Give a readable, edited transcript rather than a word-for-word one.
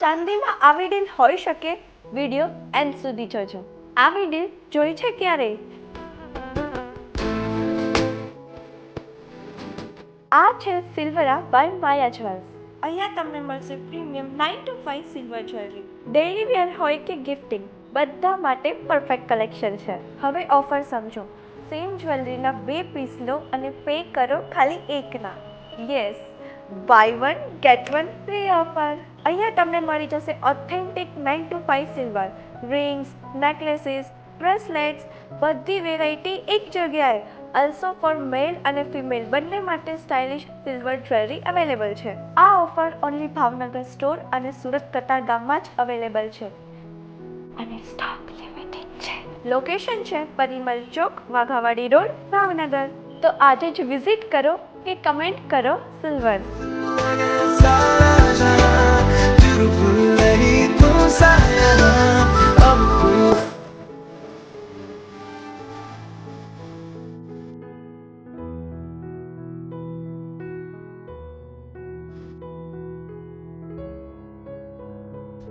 ચાંદીમાં આવી ડીલ હોઈ શકે? વિડીયો એન્ડ સુધી જોજો. આવી ડીલ જોઈ છે ક્યારે? આ છે સિલ્વરા બાય માયા જ્વેલ્સ. અહીંયા તમને મળશે premium 9 to 5 silver jewellery. Daily wear હોય કે ગિફ્ટિંગ, બધા માટે પરફેક્ટ કલેક્શન છે. હવે ઓફર સમજો. સેમ જ્વેલરીના 2 પીસ લો અને પે કરો ખાલી એકના. Yes, buy one get one free offer. અહીંયા તમને મળી જશે authentic 9 to 5 silver rings, necklaces, bracelets, બધી વેરાયટી એક જગ્યાએ. અલ્સો ફોર મેલ અને ફિમેલ બંને માટે સ્ટાઇલિશ સિલ્વર જ્વેલરી અવેલેબલ છે. આ ઓફર ઓનલી ભાવનગર સ્ટોર અને સુરત કતારગામમાં જ અવેલેબલ છે અને સ્ટોક લિમિટેડ છે. લોકેશન છે પરિમલ ચોક, વાઘાવાડી રોડ, ભાવનગર. તો આજે જ વિઝિટ કરો કે કમેન્ટ કરો સિલ્વર.